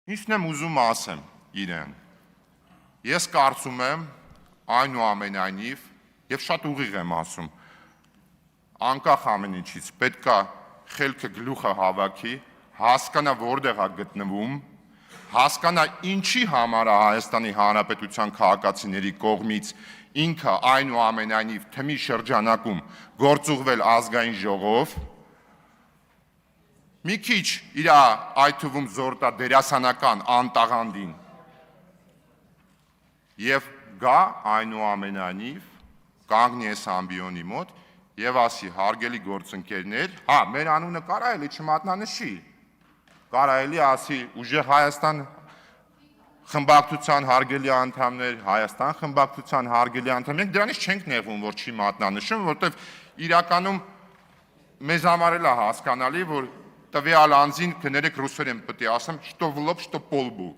Ինչն եմ ուզում ասեմ իրեն։ Ես կարծում եմ այնուամենայնիվ եւ շատ ուղիղ եմ ասում, անկախ ամեն ինչից պետք է խելքը գլուխը հավաքի, հասկանա որտեղ է գտնվում, հասկանա ինչի համար է Հայաստանի Հանրապետության քաղաքացիների կողմից ինքը այնուամենայնիվ թմի շրջանակում գործուղվել ազգային ժողով, մի քիչ իր այդ թվում զոր տա դերասանական անտաղանդին եւ գա այնուամենայնիվ կանգնի այս ամբիոնի մոտ եւ ասի հարգելի գործընկերներ, հա, մեր անունը կարա էլի չմատնանշի, կարա էլի ասի ուժեղ Հայաստան խմբակցության հարգելի անդամներ, Հայաստան խմբակցության հարգելի անդամներ, մենք դրանից չենք նեղվում, որ չի մատնանշում, որովհետեւ իրականում մեզ համար էլ է հասկանալի, որ տվյալ անձին կներեք ռուսերեն պետք է ասեմ, что в лоб, что по лбу։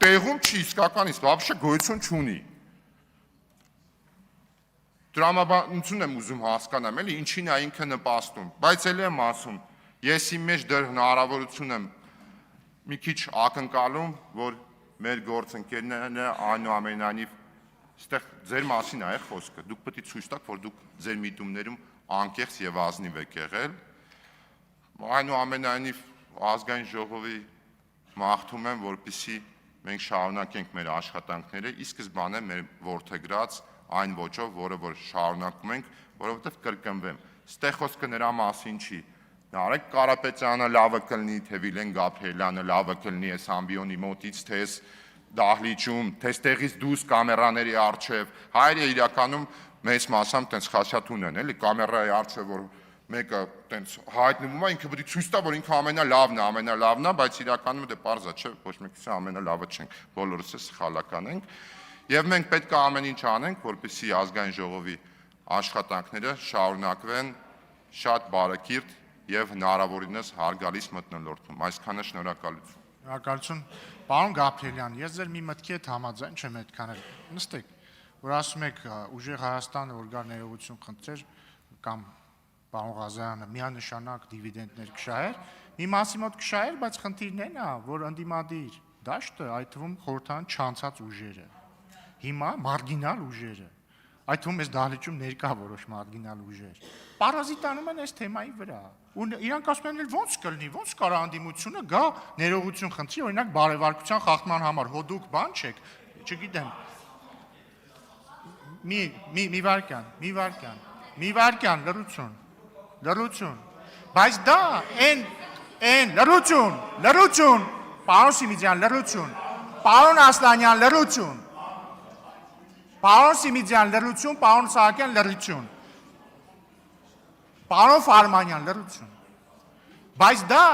Տեղում չի իսկականից, вообще գոյություն չունի։ Տրամաբանություն եմ ուզում հասկանամ, էլի ինչին է ինքը նպաստում, բայց էլ եմ ասում, ես իմ մեջ դեռ հնարավորություն եմ մի քիչ ակնկալում, որ մեր գործընկերները այնուամենայնիվ այստեղ ձեր մասին է խոսքը, դուք պետք է ցույց տաք, որ դուք ձեր միտումներում անկեղծ եւ ազնիվ եք եղել, այնուամենայնիվ ազգային ժողովի մաղթում եմ, որպեսզի մենք շարունակենք մեր աշխատանքները, ի սկզբանե մեր որդեգրած այն ոճով, որը որ շարունակում ենք, որովհետեւ կրկնվեմ, ստեղ խոսքը նրա մասին չի։ Նարեկ Կարապետյանը լավը կլինի, թե Վիլեն Գաբրիելյանը լավը կլինի այս ամբիոնի մոտից, թե դահլիճում, թե ստեղից դուրս կամերաների առջև, հայրը իրականում մեծ մասամբ տենց խասյաթ ունեն, էլի կամերայի առջև, որ մեկը տենց հայտնվում է, ինքը պետք է ցույց տա, որ ինքը ամենալավն է, բայց իրականում դե պարզ է, չէ, ոչ մեկից ամենալավը չենք, բոլորս էլ սխալական ենք, եւ մենք պետք է ամեն ինչ անենք, որպեսզի ազգային ժողովի աշխատանքները շարունակվեն շատ բարեկիրթ եւ հնարավորինս հարգալից մթնոլորտում։ Այսքանը շնորհակալություն։ Շնորհակալություն։ Պարոն Գաբրիելյան, ես ձեր մի մտքի հետ համաձայն չեմ այդքան էլ։ Նստեք, որ ասում եք ուժեղ Հայաստանը, որ գար ներողություն խնդրեր կամ պարոն Ղազարյանը միանշանակ դիվիդենդներ կշահեր, մի մասի մոտ կշահեր, բայց խնդիրն այն է, որ ընդդիմադիր դաշտը, այդ թվում խորհրդան չանցած ուժերը, հիմա մարգինալ ուժերը, այդ թվում այս դահլիճում ներկա որոշ մարգինալ ուժեր, պարազիտանում են այս թեմայի վրա, ու իրանք ասում են ոնց կլինի, ոնց կարա ընդդիմությունը գա ներողություն խնդրի, օրինակ բարեվարկության խախտման համար, հո դուք բան չեք, չգիտեմ, մի վարկյան, լռություն, բայց դա լռություն, պարոն Սիմիդյան, լռություն, պարոն Ասլանյան, լռություն, պարոն Սիմիդյան, լռություն, պարոն Սահակյան, լռություն, պարոն Ֆարմանյան, լռություն, բայց դա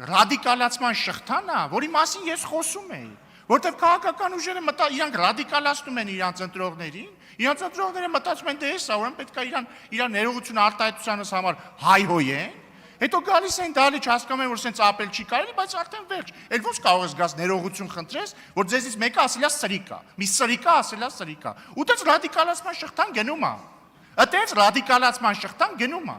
ռադիկալացման շղթան է, որի մասին ես խոսում էի, որտեվ քաղաքական ուժերը իրանք ռադիկալացնում են իրանց ընտրողներին, իրանց ընտրողները մտածում են դե հեսա, ուրեմն պետք է իրան ներողություն արտահայտությանս համար հայհոյեն, հետո գալիս են դալիճ հասկանում են, որ սենց ապել չի կարելի, բայց արդեն վերջ, էլ ոնց կարող ես գաս ներողություն խնդրես, որ ձեզից մեկը ասելա սրիկա, մի սրիկա ասելա սրիկա, ու դες ռադիկալացման շղթան գնում է, այդպես ռադիկալացման շղթան գնում է,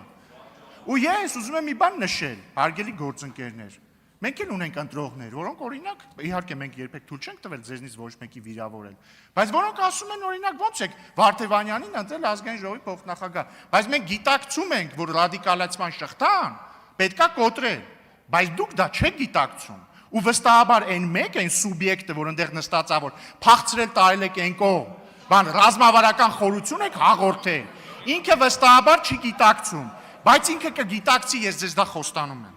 ու ես ուզում եմ մի բան նշել, հարգելի գործընկերներ, մենք էլ ունենք ընտրողներ, որոնք օրինակ, իհարկե մենք երբեք թույլ չենք տվել ձեզնից ոչ մեկի վիրավորել, բայց որոնք ասում են օրինակ ոնց եք Վարդևանյանին ընտրել ազգային ժողովի փոխնախագահ, բայց մենք գիտակցում ենք, որ ռադիկալացման շղթան պետքա կոտրել, բայց դուք դա չեք գիտակցում, ու վստահաբար այն մեկ այն սուբյեկտը, որ այնտեղ նստած է, որ փախցրել տարել եք այն կողմ, բան ռազմավարական խորություն եք հաղորդել, ինքը վստահաբար չի գիտակցում, բայց ինքը կգիտակցի, ես ձեզ դա խոստանում եմ։